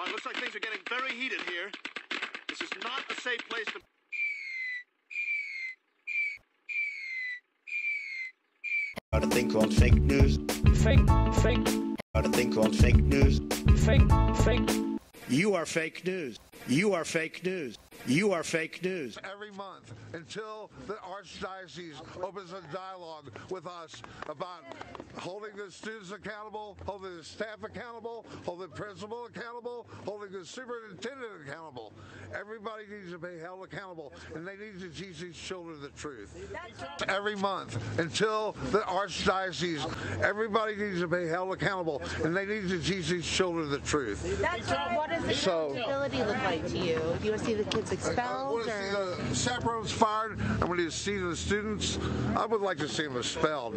Well, it looks like things are getting very heated here. This is not a safe place to... About a thing called fake news. Fake. About a thing called fake news. Fake. You are fake news. You are fake news. You are fake news. Every month until the Archdiocese opens a dialogue with us about holding the students accountable, holding the staff accountable, holding the principal accountable, holding the superintendent accountable. Everybody needs to be held accountable, and they need to teach these children the truth. Every month until the Archdiocese, everybody needs to be held accountable, and they need to teach these children the truth. What does accountability look like to you? Do you want to see the kids expelled? I want to see the chaperones fired. I want to see the students. I would like to see them expelled.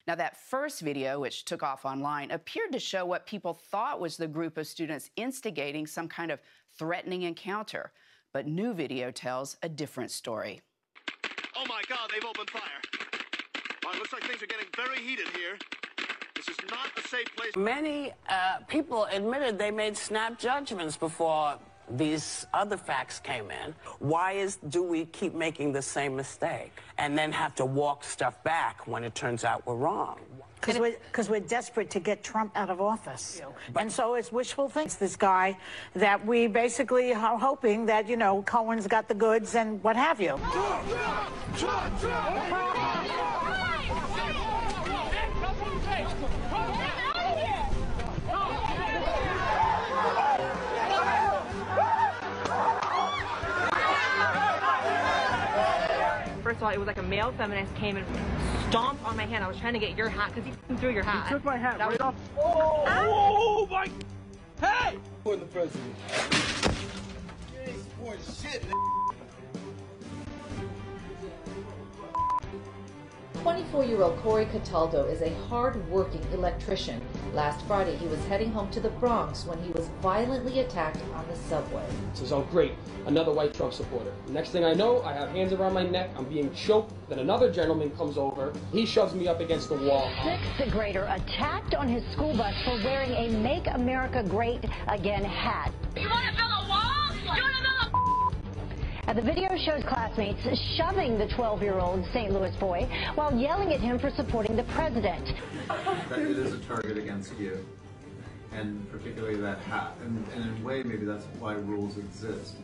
Now, that first video, which took off online, appeared to show what people thought was the group of students instigating some kind of threatening encounter. But new video tells a different story. Oh, my God, they've opened fire. Well, it looks like things are getting very heated here. This is not a safe place. Many people admitted they made snap judgments before these other facts came in. Why do we keep making the same mistake and then have to walk stuff back when it turns out we're wrong? Because we're desperate to get Trump out of office. And so it's wishful thinking. It's this guy that we basically are hoping that, you know, Cohen's got the goods and what have you. First of all, it was like a male feminist came and stomped on my hand. I was trying to get your hat because he threw your hat. He took my hat right off. Oh my! Hey! For the president. You ain't supporting shit, man. 24-year-old Corey Cataldo is a hard-working electrician. Last Friday, he was heading home to the Bronx when he was violently attacked on the subway. Says, oh great, another white Trump supporter. Next thing I know, I have hands around my neck, I'm being choked, then another gentleman comes over, he shoves me up against the wall. Sixth grader attacked on his school bus for wearing a Make America Great Again hat. You want to build a wall? You want to build a... And the video shows classmates shoving the 12-year-old St. Louis boy while yelling at him for supporting the president. That it is a target against you, and particularly that hat. And in a way, maybe that's why rules exist.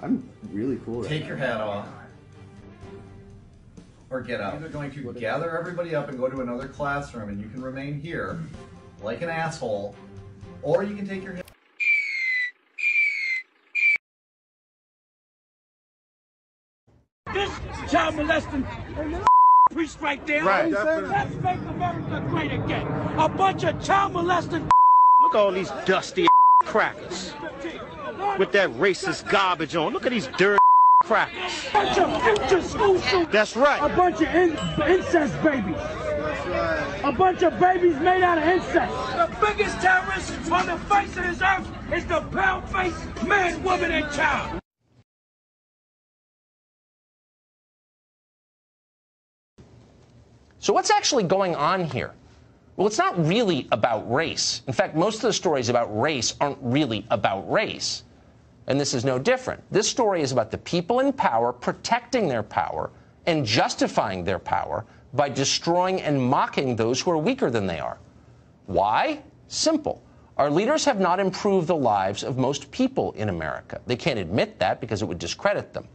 I'm really cool. Take your hat off, or get out. You're going to gather everybody up and go to another classroom, and you can remain here like an asshole, or you can take your hat. This child molesting priest right there. Right. Let's make America great again. A bunch of child molesting. Look at all these dusty crackers with that racist garbage on. Look at these dirty crackers. Bunch of future school shooters. That's right. A bunch of incest babies. That's right. A bunch of babies made out of incest. The biggest terrorist on the face of this earth is the pale-faced man, woman, and child. So what's actually going on here? Well, it's not really about race. In fact, most of the stories about race aren't really about race. And this is no different. This story is about the people in power protecting their power and justifying their power by destroying and mocking those who are weaker than they are. Why? Simple. Our leaders have not improved the lives of most people in America. They can't admit that because it would discredit them.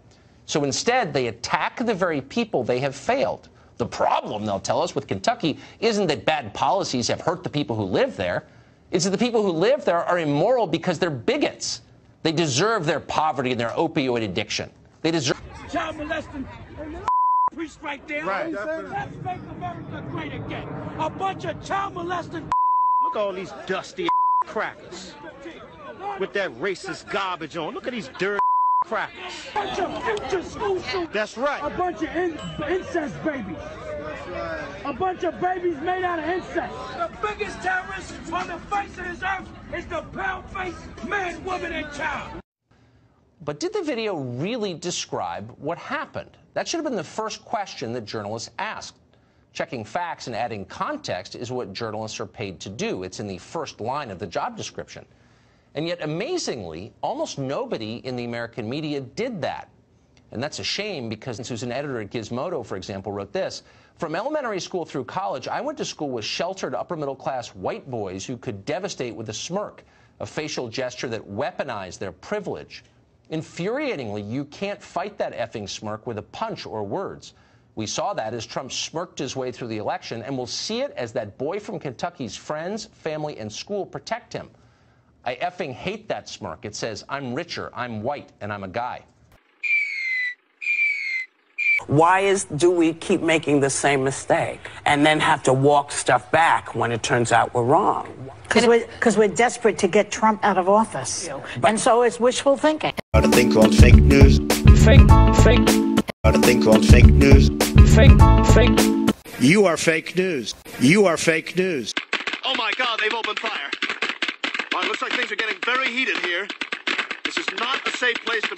So instead, they attack the very people they have failed. The problem, they'll tell us, with Kentucky isn't that bad policies have hurt the people who live there. It's that the people who live there are immoral because they're bigots. They deserve their poverty and their opioid addiction. They deserve... Child molesting priest right there. Right. Let's make America great again. A bunch of child molesting... Look at all these dusty crackers with that racist garbage on. Look at these dirty crackers. Bunch of future school shooters. That's right. A bunch of incest babies. That's right. A bunch of babies made out of incest. The biggest terrorist on the face of this earth is the pale-faced man, woman, and child. But did the video really describe what happened? That should have been the first question that journalists asked. Checking facts and adding context is what journalists are paid to do. It's in the first line of the job description. And yet, amazingly, almost nobody in the American media did that. And that's a shame, because who's an editor at Gizmodo, for example, wrote this: "From elementary school through college, I went to school with sheltered upper-middle-class white boys who could devastate with a smirk, a facial gesture that weaponized their privilege. Infuriatingly, you can't fight that effing smirk with a punch or words. We saw that as Trump smirked his way through the election, and we'll see it as that boy from Kentucky's friends, family, and school protect him. I effing hate that smirk. It says, I'm richer, I'm white, and I'm a guy." Why do we keep making the same mistake and then have to walk stuff back when it turns out we're wrong? Because we're desperate to get Trump out of office. And so it's wishful thinking. About a thing called fake news. Fake. About a thing called fake news. Fake. You are fake news. You are fake news. Oh my God, they've opened fire. All right, looks like things are getting very heated here. This is not a safe place to...